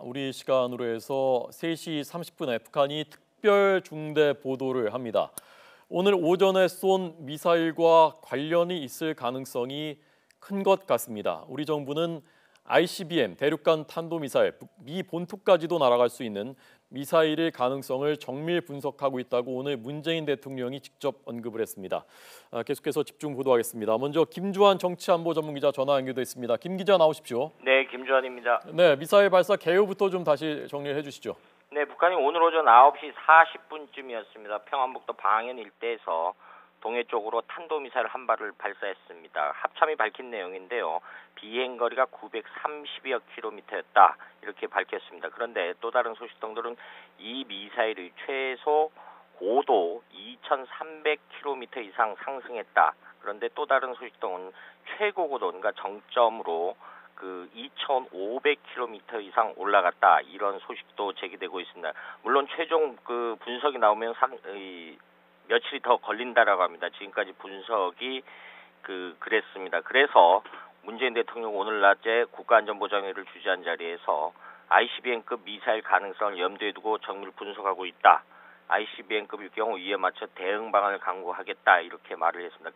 우리 시간으로 해서 3시 30분에 북한이 특별 중대 보도를 합니다. 오늘 오전에 쏜 미사일과 관련이 있을 가능성이 큰 것 같습니다. 우리 정부는 ICBM 대륙간 탄도미사일, 미 본토까지도 날아갈 수 있는 미사일의 가능성을 정밀 분석하고 있다고 오늘 문재인 대통령이 직접 언급을 했습니다. 계속해서 집중 보도하겠습니다. 먼저 김주환 정치안보 전문기자 전화 연결돼 있습니다. 김 기자 나오십시오. 네, 김주환입니다. 네, 미사일 발사 개요부터 좀 다시 정리해 주시죠. 네, 북한이 오늘 오전 9시 40분쯤이었습니다. 평안북도 방현 일대에서 동해 쪽으로 탄도미사일 한 발을 발사했습니다. 합참이 밝힌 내용인데요. 비행거리가 930여 킬로미터였다 이렇게 밝혔습니다. 그런데 또 다른 소식통들은 이 미사일의 최소 고도 2,300km 이상 상승했다. 그런데 또 다른 소식통은 최고 고도, 그러니까 정점으로 2,500km 이상 올라갔다. 이런 소식도 제기되고 있습니다. 물론 최종 분석이 나오면 며칠이 더 걸린다라고 합니다. 지금까지 분석이 그랬습니다. 그래서 문재인 대통령 오늘 낮에 국가안전보장회의를 주재한 자리에서 ICBM급 미사일 가능성을 염두에 두고 정밀 분석하고 있다. ICBM급일 경우 이에 맞춰 대응 방안을 강구하겠다. 이렇게 말을 했습니다.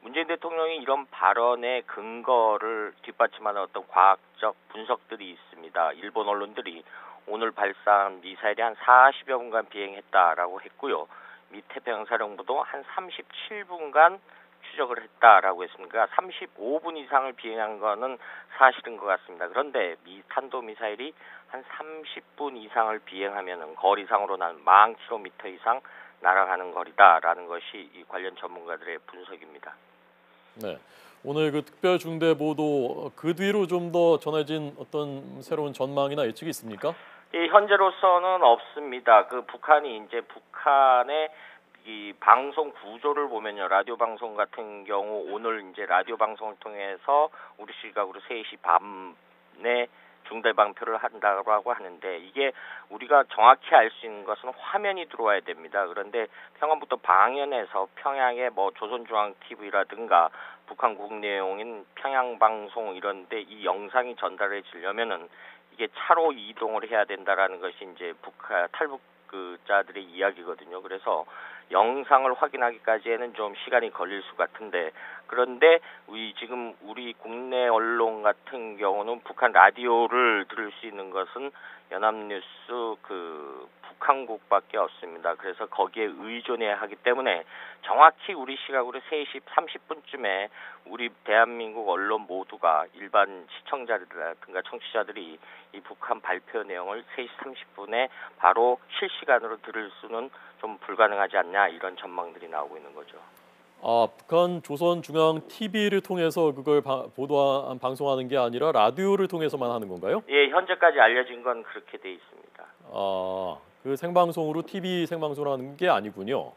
문재인 대통령이 이런 발언의 근거를 뒷받침하는 어떤 과학적 분석들이 있습니다. 일본 언론들이 오늘 발사한 미사일이 한 40여 분간 비행했다라고 했고요. 미 태평양사령부도 한 37분간 추적을 했다라고 했습니다. 35분 이상을 비행한 거는 사실인 것 같습니다. 그런데 미 탄도미사일이 한 30분 이상을 비행하면 거리상으로는 한 10,000km 이상 날아가는 거리다라는 것이 이 관련 전문가들의 분석입니다. 네, 오늘 특별 중대 보도 뒤로 좀 더 전해진 어떤 새로운 전망이나 예측이 있습니까? 현재로서는 없습니다. 북한이 북한의 이 방송 구조를 보면요. 라디오 방송 같은 경우 오늘 라디오 방송을 통해서 우리 시각으로 3시 밤에 중대 방표를 한다고 하는데 이게 우리가 정확히 알 수 있는 것은 화면이 들어와야 됩니다. 그런데 평안북도 방현에서 평양의 조선중앙TV라든가 북한 국내용인 평양방송 이런데 이 영상이 전달해지려면은 이게 차로 이동을 해야 된다라는 것이 북한 탈북자들의 이야기거든요. 그래서 영상을 확인하기까지에는 좀 시간이 걸릴 수 같은데 그런데 지금 우리 국내 언론 같은 경우는 북한 라디오를 들을 수 있는 것은 연합뉴스 북한국밖에 없습니다. 그래서 거기에 의존해야 하기 때문에 정확히 우리 시각으로 3시 30분쯤에 우리 대한민국 언론 모두가 일반 시청자들이라든가 청취자들이 이 북한 발표 내용을 3시 30분에 바로 실시간으로 들을 수는 좀 불가능하지 않냐 이런 전망들이 나오고 있는 거죠. 북한 조선중앙TV를 통해서 그걸 방송하는 게 아니라 라디오를 통해서만 하는 건가요? 예, 현재까지 알려진 건 그렇게 돼 있습니다. 생방송으로 TV 생방송을 하는 게 아니군요.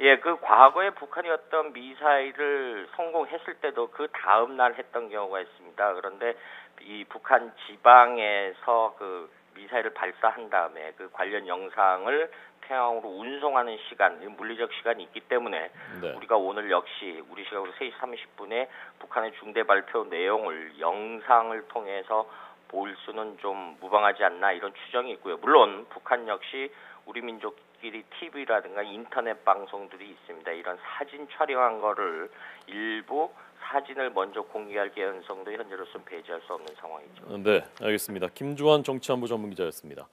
예, 과거에 북한이 어떤 미사일을 성공했을 때도 다음 날 했던 경우가 있습니다. 그런데 이 북한 지방에서 미사일을 발사한 다음에 관련 영상을 평양으로 운송하는 시간, 물리적 시간이 있기 때문에 네. 우리가 오늘 역시 우리 시각으로 3시 30분에 북한의 중대 발표 내용을 영상을 통해서 볼 수는 좀 무방하지 않나 이런 추정이 있고요. 물론 북한 역시 우리 민족끼리 TV라든가 인터넷 방송들이 있습니다. 이런 사진 촬영한 거를 일부 사진을 먼저 공개할 개연성도 현재로서는 배제할 수 없는 상황이죠. 네, 알겠습니다. 김주환 정치안보 전문기자였습니다.